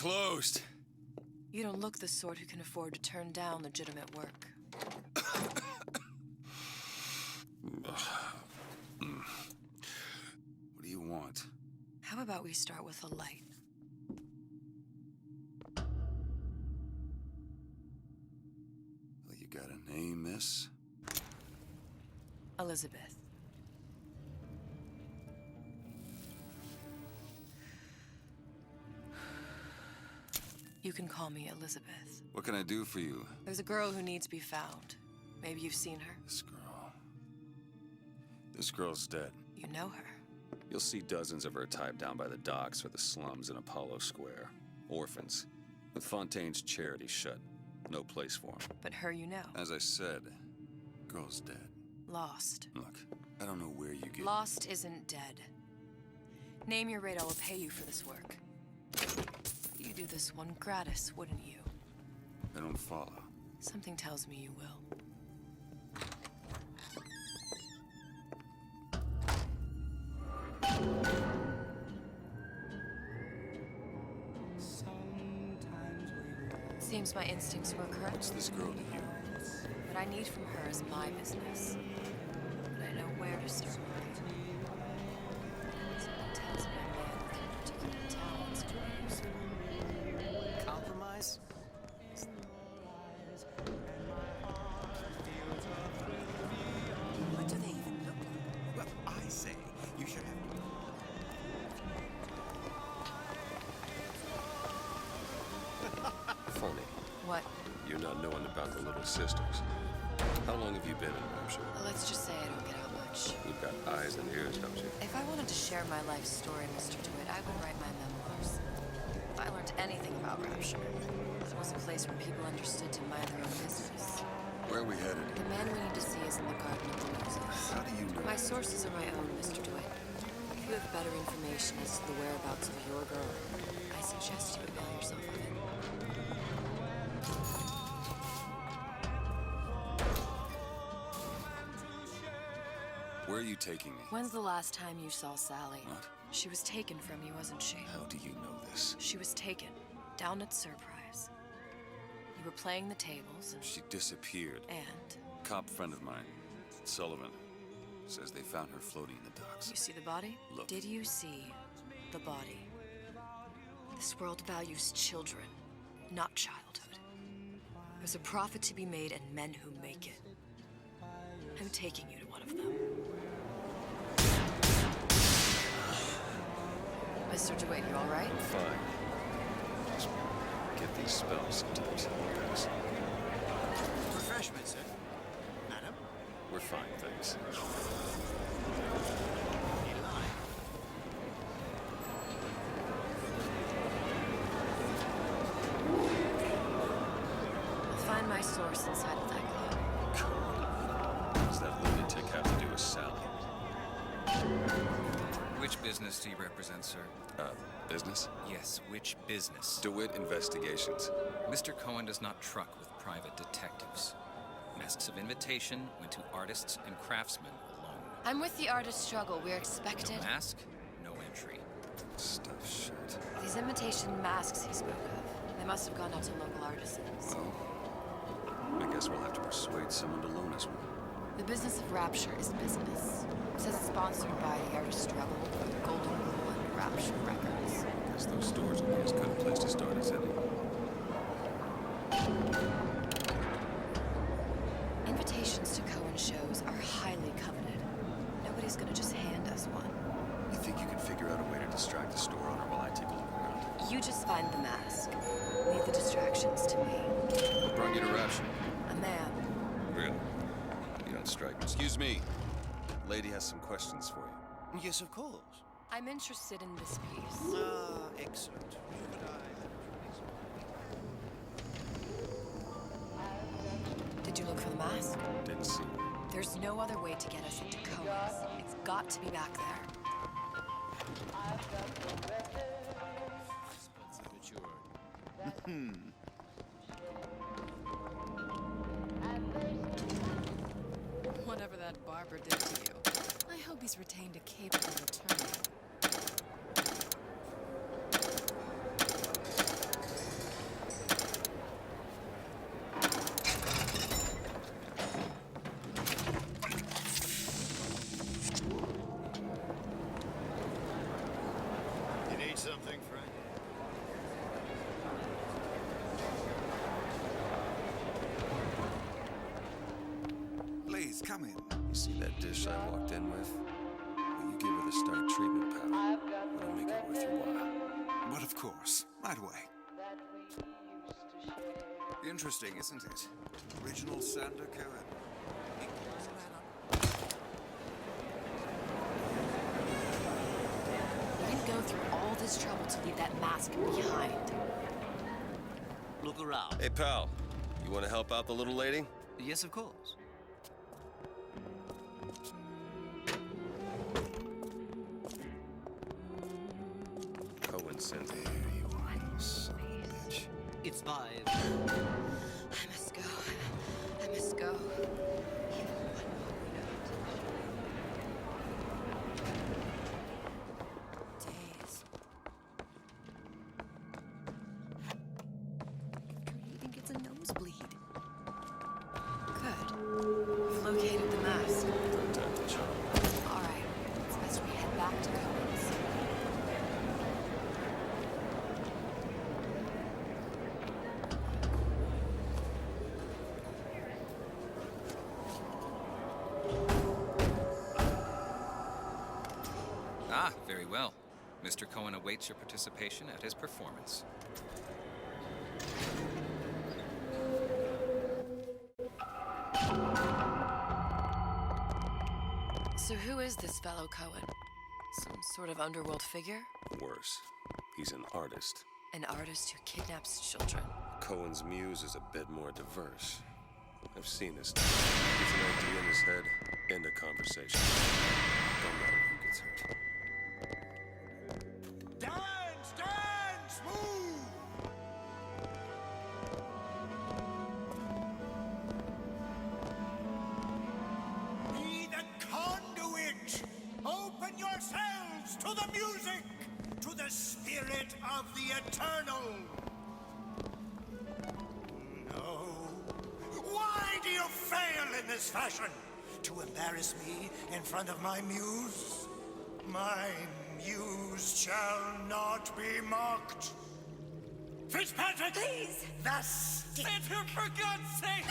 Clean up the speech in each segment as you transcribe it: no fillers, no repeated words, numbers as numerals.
closed. You don't look the sort who can afford to turn down legitimate work. What do you want? How about we start with a light? Well, you got a name, miss? Elizabeth. You can call me Elizabeth. What can I do for you? There's a girl who needs to be found. Maybe you've seen her. This girl's dead. You know her. You'll see dozens of her tied down by the docks or the slums in Apollo Square. Orphans. With Fontaine's charity shut. No place for them. But her you know. As I said, girl's dead. Lost. Look, I don't know where you get... Lost isn't dead. Name your rate, I will pay you for this work. You'd do this one gratis, wouldn't you? I don't follow. Something tells me you will. Seems my instincts were correct. What's this girl to you? What I need from her is my business. But I know where to start. Someone tells me a man with particular talents could use them. Compromise? What do they even look like? Well, I say you should have... Funny. What? You're not knowing about the Little Sisters. How long have you been in Rapture? Well, let's just say I don't get out much. You've got eyes and ears, don't you? If I wanted to share my life story, Mr. DeWitt, I would write my memoirs. If I learned anything about Rapture, it was a place where people understood to mind their own business. Where are we headed? The man we need to see is in the Garden of the Muses. How do you know? My sources are my own, Mr. DeWitt. If you have better information as to the whereabouts of your girl, I suggest you avail yourself of it. Where are you taking me? When's the last time you saw Sally? What? She was taken from you, wasn't she? How do you know this? She was taken, down at Surprise. You were playing the tables, She disappeared. and Cop friend of mine, Sullivan, says they found her floating in the docks. you see the body? Look. Did you see the body? This world values children, not childhood. There's a profit to be made and men who make it. I'm taking you to one of them. Mr. DeWitt, you all right? Fine. Just get these spells sometimes. Pass. Refreshment, sir. Madam? We're fine, thanks. In line. I'll find my source inside of that glove. What does that lunatic have to do with Sally? Which business do you represent, sir? Business? Yes, which business? DeWitt Investigations. Mr. Cohen does not truck with private detectives. Masks of invitation went to artists and craftsmen alone. I'm with the artist struggle. We're No expected. mask, no entry. Stuff shirt. These imitation masks he spoke of, they must have gone out to local artisans. Well, I guess we'll have to persuade someone to loan us one. The business of Rapture is business. It says it's sponsored by the artist struggle, Golden Rule, and Rapture Records. Guess those stores will be as good a place to start as any. Invitations to Cohen shows are highly coveted. Nobody's gonna just hand us one. You think you can figure out a way to distract the store owner while I take a look around? You just find the mask. Leave the distractions to me. What brought you to Rapture? A man. Really? You don't strike me. Excuse me. Lady has some questions for you. Yes, of course. I'm interested in this piece. Ah, excellent. Did you look for the mask? Didn't see one. There's no other way to get us into Cohen's. It's got to be back there. Whatever that barber did to you, I hope he's retained a capable attorney. Please, come in. You see that dish I walked in with? Well, you give her the start treatment, pal. It'll make it worth your while. But of course, right away. Interesting, isn't it? Original Sander Cohen. You didn't go through all this trouble to leave that mask behind. Look around. Hey, pal. You want to help out the little lady? Yes, of course. Cohen sent me. There you are, son of a bitch. It's 5. I must go. I must go. Days. He even gets a nosebleed. Good. We've located the mask. Time to chop. All right. It's best we head back to Cohen's. Ah, very well. Mr. Cohen awaits your participation at his performance. So who is this fellow Cohen? Some sort of underworld figure? Worse. He's an artist. An artist who kidnaps children. Cohen's muse is a bit more diverse. I've seen this. Gets an idea in his head, end of conversation. Don't matter who gets hurt. Dance, dance, move! Be the conduit! Open yourselves to the music, to the spirit of the eternal! No. Why do you fail in this fashion? To embarrass me in front of my muse? My muse shall not be mocked. Fitzpatrick! Please! Thus, sit here for God's sake!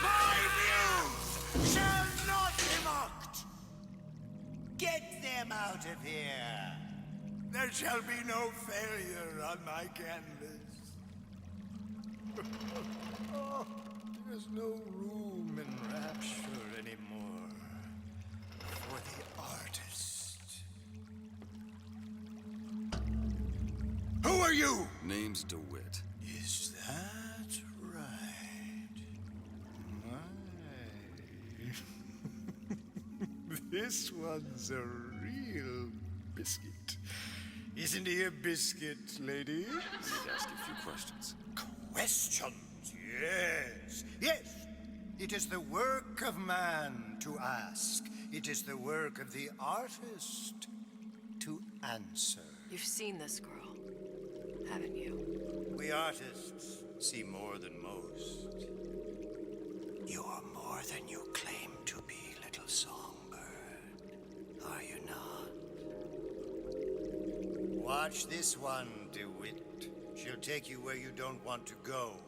My muse shall not be mocked! Get them out of here! There shall be no failure on my canvas. Oh, there's no room in rapture anymore for the artist. Who are you? Name's DeWitt. Is that right? My. This one's a real biscuit. Isn't he a biscuit, ladies? I'd ask you a few questions. Questions? Yes. Yes. It is the work of man to ask. It is the work of the artist to answer. You've seen this girl, haven't you? We artists see more than most. You are more than you claim to be, little songbird. Are you not? Watch this one, DeWitt. She'll take you where you don't want to go.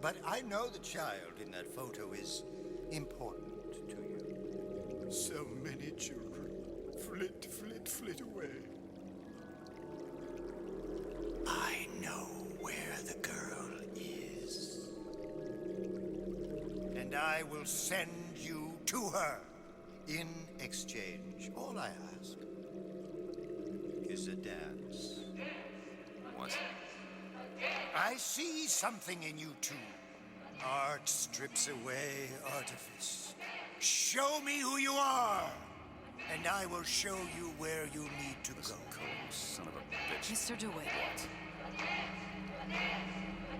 But I know the child in that photo is important to you. So many children flit, flit, flit away. I know where the girl is. And I will send you to her. In exchange, all I ask is a dance. What? I see something in you two. Art strips away artifice. Show me who you are, and I will show you where you need to Listen, go. Cohen, son of a bitch. Mr. DeWitt.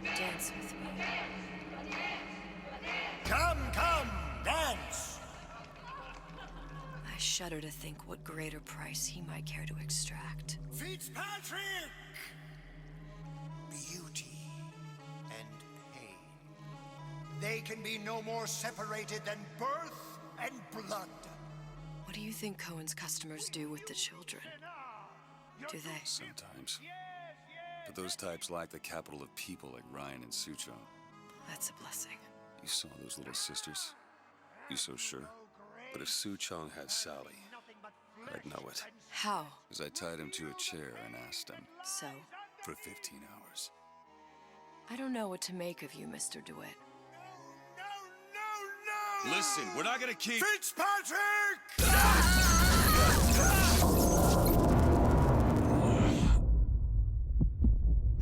Dance with me. Come, come, dance! I shudder to think what greater price he might care to extract. Fitzpatrick! Beauty and pain. They can be no more separated than birth and blood. What do you think Cohen's customers do with the children? Do they? Sometimes. But those types lack the capital of people like Ryan and Sucho. That's a blessing. You saw those little sisters? You so sure? But if Su Chong had Sally, I'd know it. How? Because I tied him to a chair and asked him So? for 15 hours. I don't know what to make of you, Mr. DeWitt. No! Listen, we're not gonna keep... Fitzpatrick!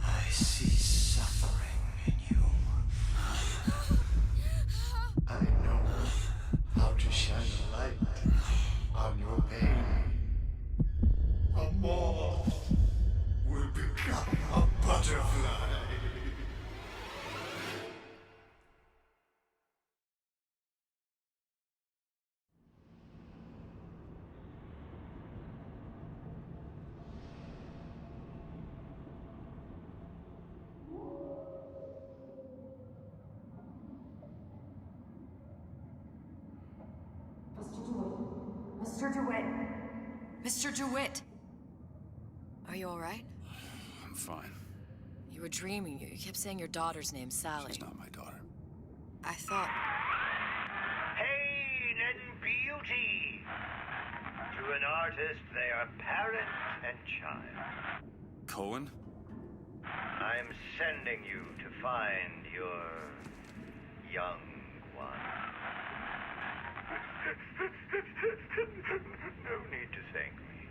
I see suffering in you. I know how to shine a light on your pain. A moth will become a butterfly. Mr. DeWitt! Mr. DeWitt! Are you alright? I'm fine. You were dreaming. You kept saying your daughter's name, Sally. She's not my daughter. I thought... Pain and beauty. To an artist, they are parent and child. Cohen? I'm sending you to find your young one. No need to thank me.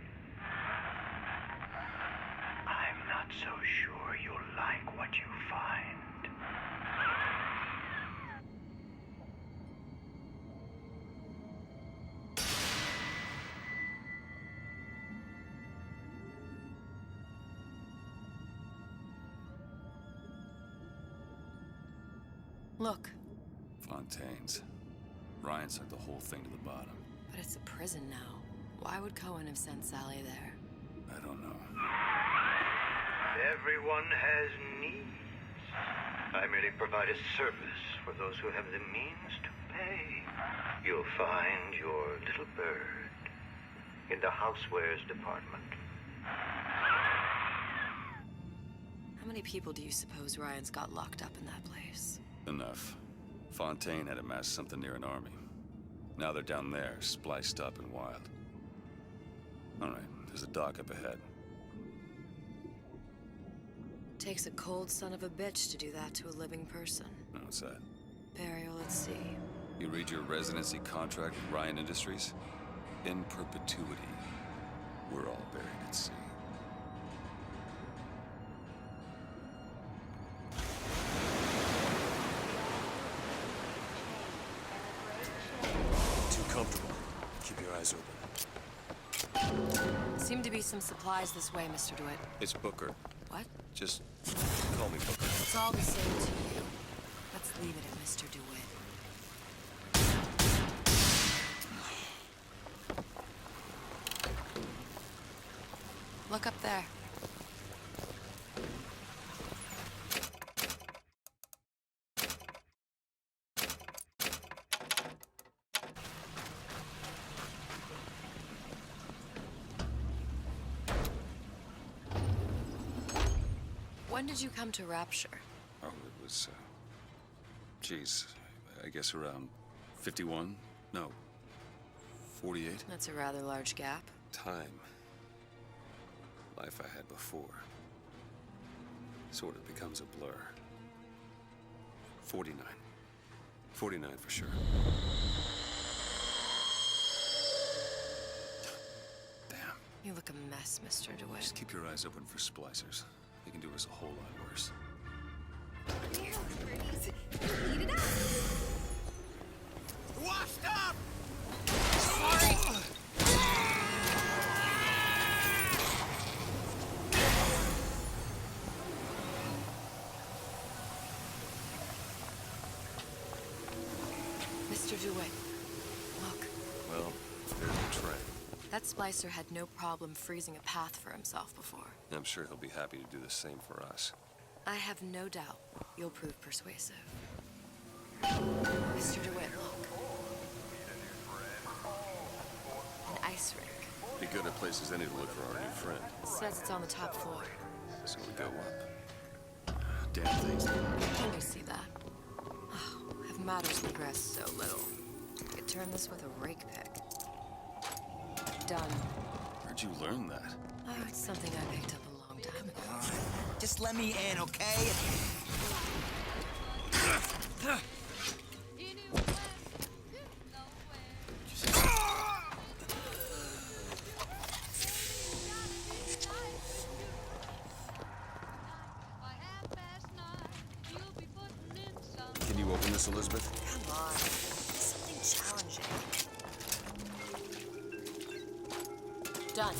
I'm not so sure you'll like what you find. Look, Fontaine's. Ryan sent the whole thing to the bottom. but it's a prison now. Why would Cohen have sent Sally there? I don't know. Everyone has needs. I merely provide a service for those who have the means to pay. You'll find your little bird in the housewares department. How many people do you suppose Ryan's got locked up in that place? Enough. Fontaine had amassed something near an army. Now they're down there, spliced up and wild. All right, there's a dock up ahead. Takes a cold son of a bitch to do that to a living person. What's that? Burial at sea. You read your residency contract with Ryan Industries? In perpetuity, we're all buried at sea. Too comfortable. Keep your eyes open. Seem to be some supplies this way, Mr. DeWitt. It's Booker. What? Just call me Booker. It's all the same to you. Let's leave it at Mr. DeWitt. Look up there. When did you come to Rapture? Oh, it was, geez, I guess around 51? No, 48? That's a rather large gap. Time. Life I had before. Sort of becomes a blur. 49. 49 for sure. Damn. You look a mess, Mr. DeWitt. Just keep your eyes open for splicers. They can do us a whole lot worse. Eat it up! Washed up! Mr. DeWitt, look. Well, there's the tray. That splicer had no problem freezing a path for himself before. I'm sure he'll be happy to do the same for us. I have no doubt you'll prove persuasive. Mr. DeWitt, look. An ice rink. Be good at places any to look for our new friend. It says it's on the top floor. So we go up. Damn things. Let me see that. Oh, have matters progressed so little? Get turn this with a rake pick. Done. Where'd you learn that? Oh, it's something I picked up a long time ago. Just let me in, okay? Can you open this, Elizabeth? Come on. Something challenging. Done.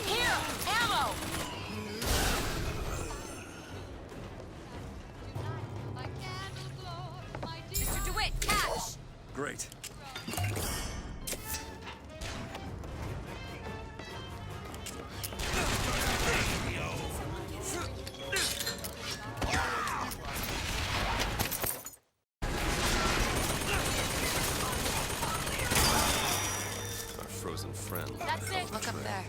Here! Ammo! Mr. DeWitt, catch! Great. Our frozen friend. That's it. Look up there.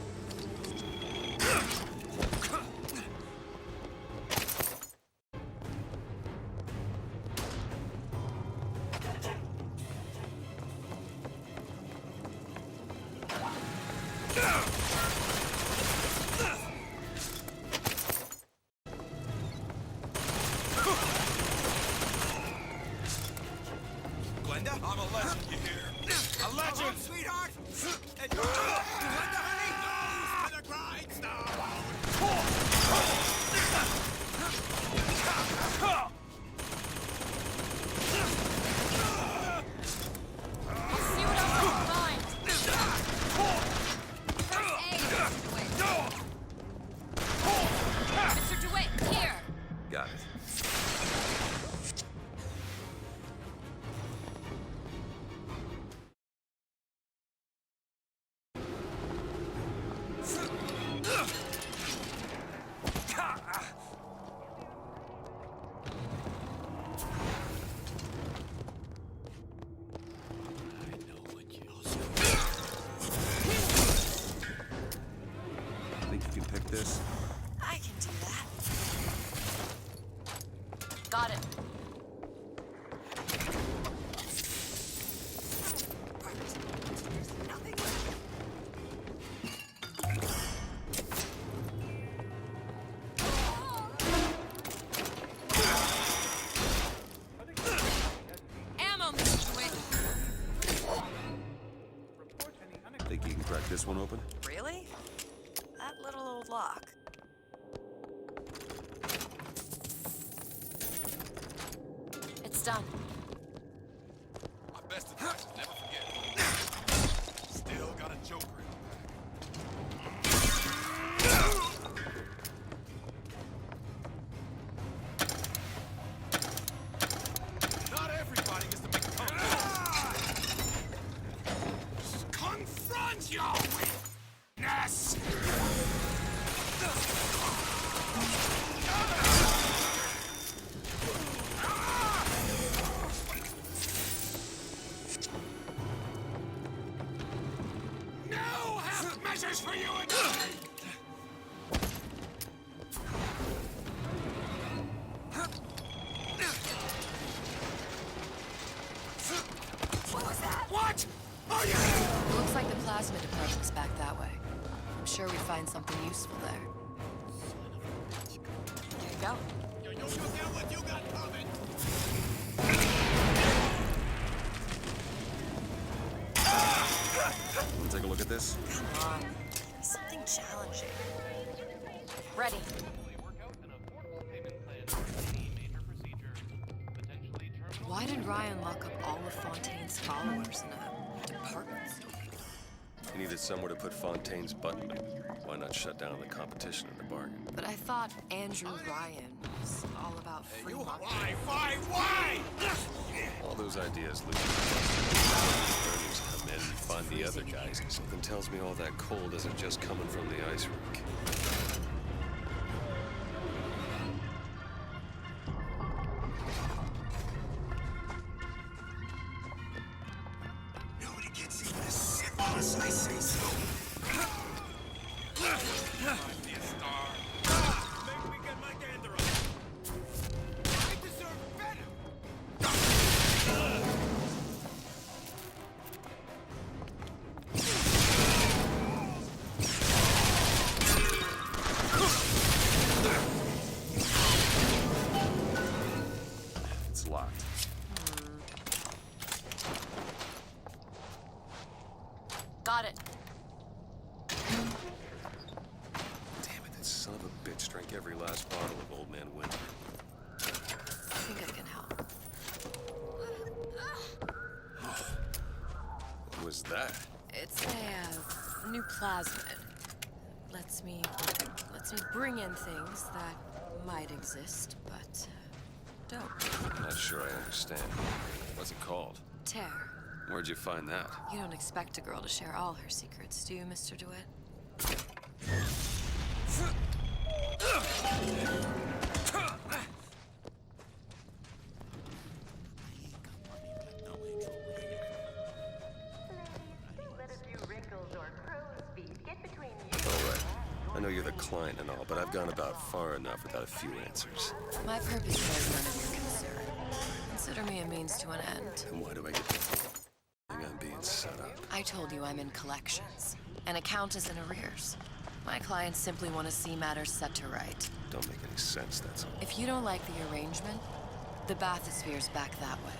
Glenda? I'm a legend, you hear? A legend! Sweetheart! Glenda, honey! Nose to the grindstone! I'll see what else I can find. Mr. DeWitt, here! Got it. Think you can pick this? I can do that. Got it. Ammo, Mr. DeWitt. Think you can crack this one open? Really? That little old lock. It's done. My best advice is never forget. Still got a joker in Not everybody gets to make a confront your weakness! No half measures for you and me! What was that? What are you? Looks like the plasma department's back that way. I'm sure we'd find something useful there. There you go. You get what you got coming. Wanna take a look at this? Come on. Something challenging. Ready. Why did Ryan lock up all of Fontaine's followers in a department store? He needed somewhere to put Fontaine's button. Why not shut down the competition in the bargain? But I thought Andrew Ryan was all about free market. Why? All those ideas lose. Earnings come in, find the other guys. Something tells me all that coal isn't just coming from the ice rink. Nobody gets Unless I say so. Might be a star. Make me get my gander up. I deserve better. It's locked. Got it. Damn it, that son of a bitch drank every last bottle of Old Man Winter. I think I can help. What was that? It's a new plasmid. Lets me bring in things that might exist, but don't. I'm not sure I understand. What's it called? Tear. Where'd you find that? You don't expect a girl to share all her secrets, do you, Mr. DeWitt? All right. I know you're the client and all, but I've gone about far enough without a few answers. My purpose is none of your concern. Consider me a means to an end. And why do I get the feeling I'm being set up? I told you I'm in collections. An account is in arrears. My clients simply want to see matters set to right. Don't make any sense, that's all. If you don't like the arrangement, the bathysphere's back that way.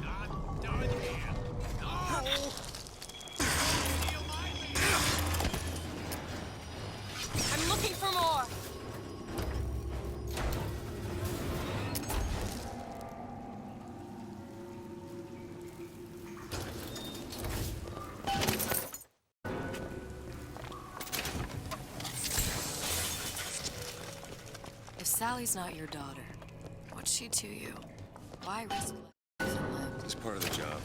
Not done here. No! I'm looking for more! If Sally's not your daughter, what's she to you? Why risk life and live? It's part of the job.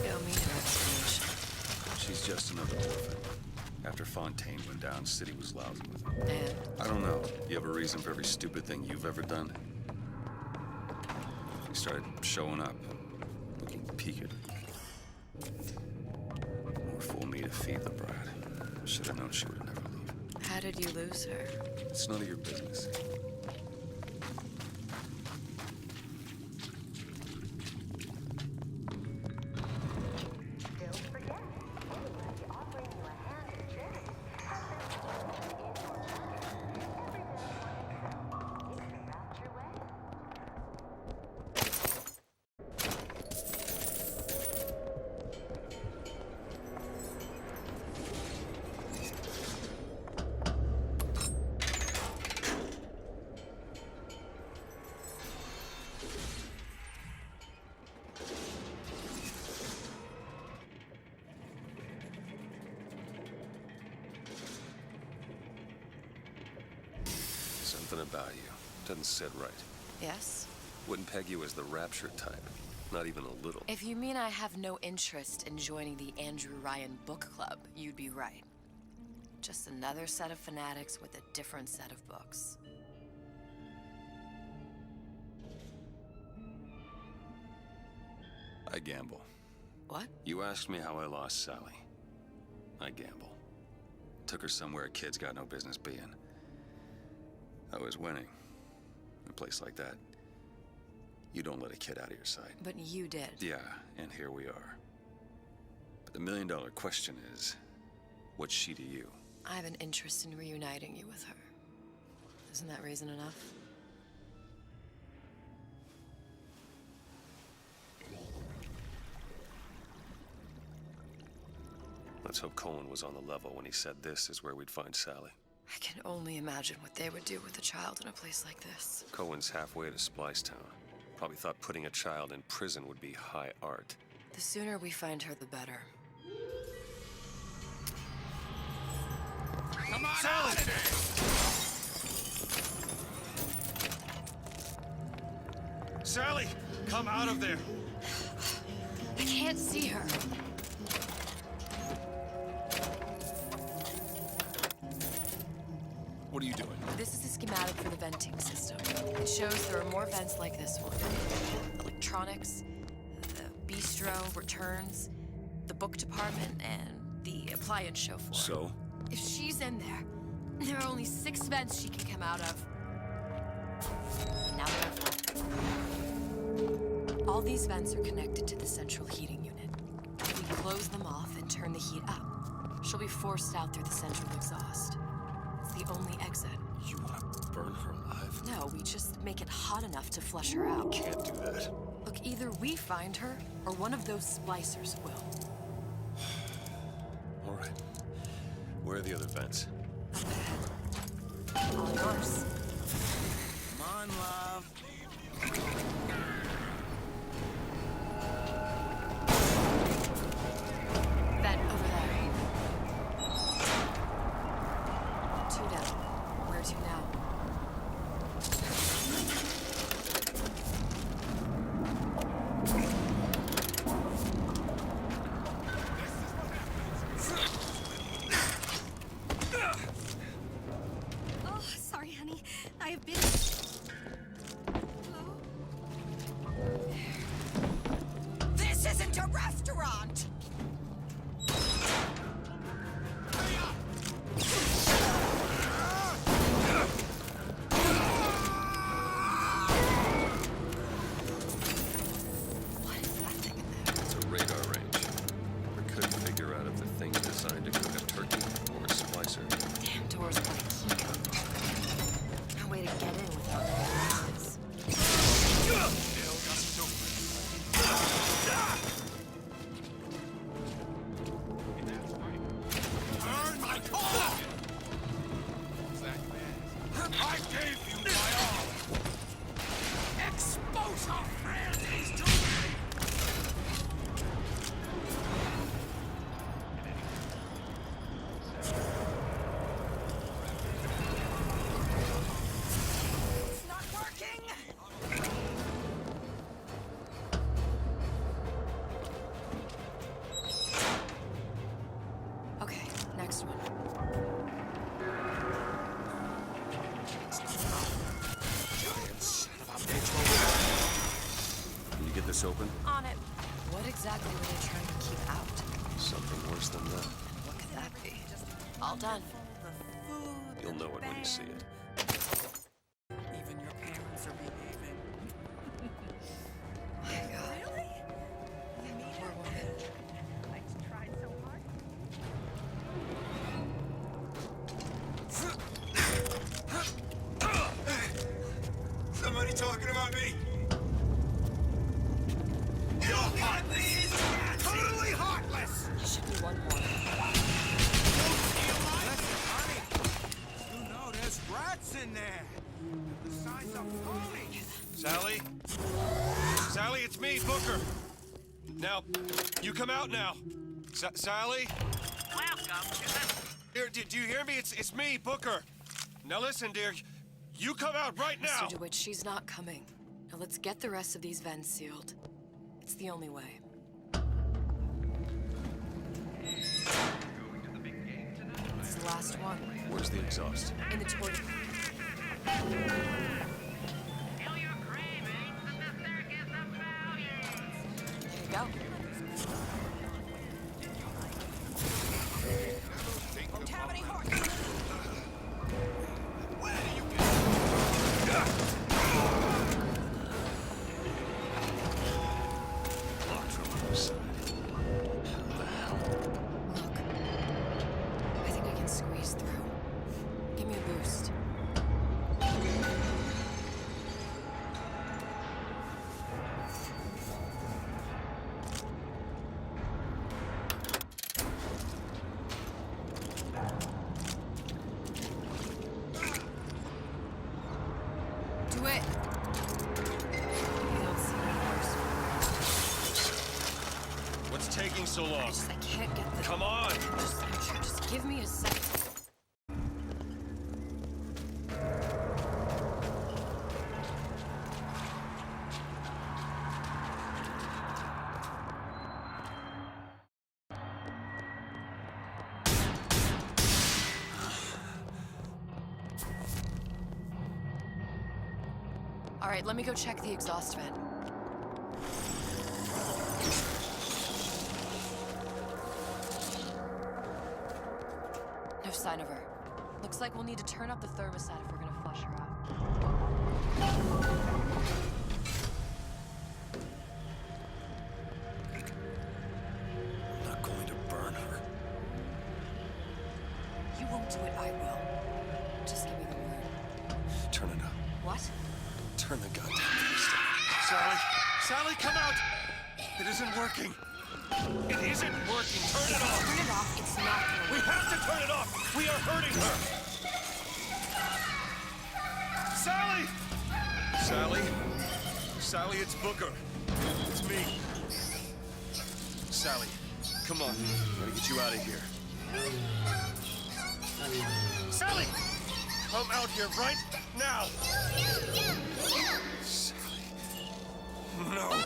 You don't need an explanation. She's just another orphan. After Fontaine went down, City was lousy with her. And I don't know. You have a reason for every stupid thing you've ever done? She started showing up, looking peaked. More fool me to feed the brat. Should have known she would never leave. how did you lose her? It's none of your business. Something about you doesn't sit right. Yes? Wouldn't peg you as the rapture type. Not even a little. If you mean I have no interest in joining the Andrew Ryan Book Club, you'd be right. Just another set of fanatics with a different set of books. I gamble. What? You asked me how I lost Sally. I gamble. Took her somewhere a kid's got no business being. I was winning. In a place like that, you don't let a kid out of your sight. But you did. Yeah, and here we are. But the million-dollar question is, what's she to you? I have an interest in reuniting you with her. Isn't that reason enough? Let's hope Cohen was on the level when he said this is where we'd find Sally. I can only imagine what they would do with a child in a place like this. Cohen's halfway to Splicetown. Probably thought putting a child in prison would be high art. The sooner we find her, the better. Come on out of there! Sally, come out of there. I can't see her. What are you doing? This is a schematic for the venting system. It shows there are more vents like this one. Electronics, the bistro, returns, the book department, and the appliance show floor. So? If she's in there are only 6 vents she can come out of. Now they're full. All these vents are connected to the central heating unit. If we close them off and turn the heat up, she'll be forced out through the central exhaust. It's the only exit. You want to burn her alive? No, we just make it hot enough to flush her out. Can't do that. Look, either we find her, or one of those splicers will. All right. Where are the other vents? Up ahead. All yours. Come on, love. Vent over there. 2 down. Where to now? Oh, sorry, honey. I have been... Hello? This isn't a restaurant! What is that thing in there? It's a radar range. We couldn't figure out if the thing's designed to cook a turkey or a splicer. Damn door's got a key code. No way to get in without knowing what it is. Still got stupid. Turn my car! I gave you my all! Expose our frailties to me! It's not working! Okay, next one. Can you get this open? On it. What exactly were they trying to keep out? Something worse than that. What could that be? All done. You'll know it when you see it. Even your parents are behaving. My God. Really? Poor woman. I tried so hard. Somebody talking about me? You're heartless! Totally heartless! There should be one more. Listen, honey. You know there's rats in there. The signs of phony. Sally? Sally, it's me, Booker. Now, you come out now. Sally? Welcome to the... Here, do you hear me? It's me, Booker. Now listen, dear. You come out right now. Mr. DeWitt, she's not coming. Now let's get the rest of these vents sealed. It's the only way. It's the last one. Where's the exhaust? In the toilet. Feel your cravings in the circus of values. There you go. Don't have any heart! Where do you get? Locked from the other side. How the hell? Look. I think I can squeeze through. Give me a boost. Do it. You don't see any worse. What's taking so long? I can't get the... Come on. Just give me a second. All right, let me go check the exhaust vent. No sign of her. Looks like we'll need to turn up the thermostat if we're gonna flush her out. I'm not going to burn her. You won't do it, I will. Just give me the word. Turn it up. What? Turn the goddamn thermostat. Sally! Sally, come out! It isn't working. It isn't working. Turn it off. Turn it off. It's not gonna We work. have to turn it off. We are hurting her. Sally! Sally? Sally, it's Booker. It's me. Sally, come on. Gotta get you out of here. Sally! Come out here right now! Sally. No.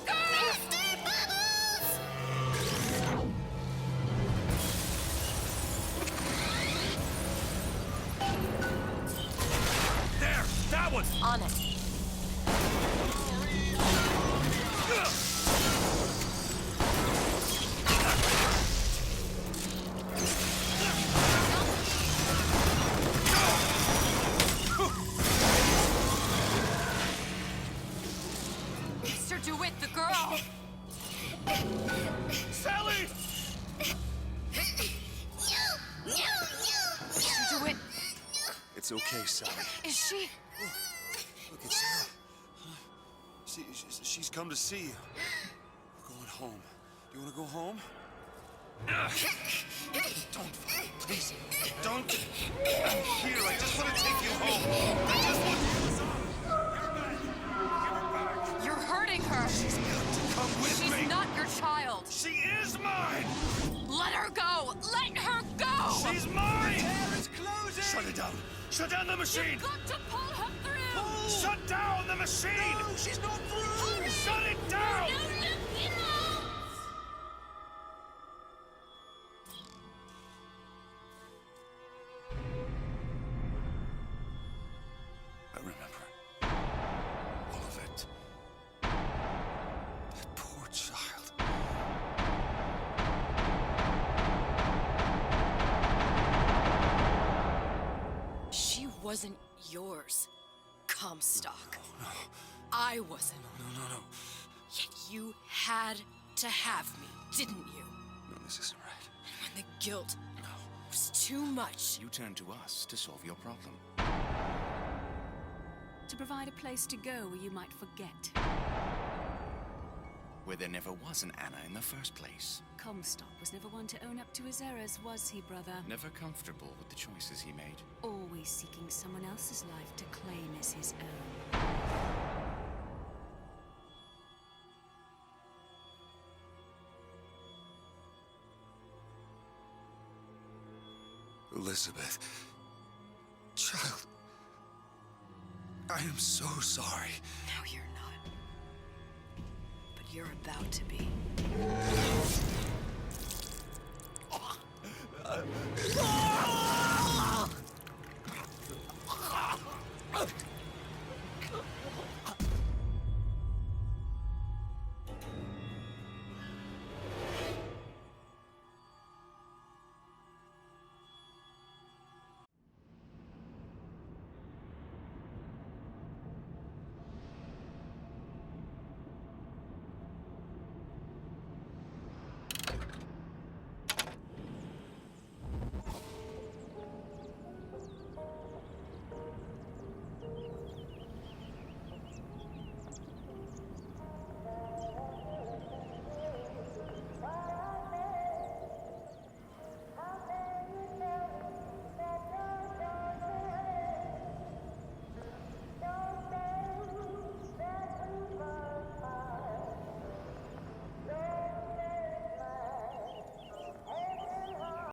There! That one! On it. Mr. DeWitt, the girl! Sally! Mr. DeWitt, It's okay, Sally. is she? Look, it's her. She's come to see you. We're going home. You want to go home? Don't, please. Don't. I'm here. I just want to take you home. I just want. You're hurting her. She's got to come with me. She's not your child. She is mine. Let her go. Let her go. She's mine. It's closing! Shut it down. Shut down the machine. You've got to pull her through. Pull! Shut down the machine. No, she's not through! Shut it down. I remember. All of it. That poor child. She wasn't yours, Comstock. No, I wasn't. no. Yet you had to have me, didn't you? No, this isn't right. And when the guilt was too much. You turn to us to solve your problem. To provide a place to go where you might forget. Where there never was an Anna in the first place. Comstock was never one to own up to his errors, was he, brother? Never comfortable with the choices he made. Always seeking someone else's life to claim as his own. Elizabeth. Child. I am so sorry. No, you're not. But you're about to be. Ah!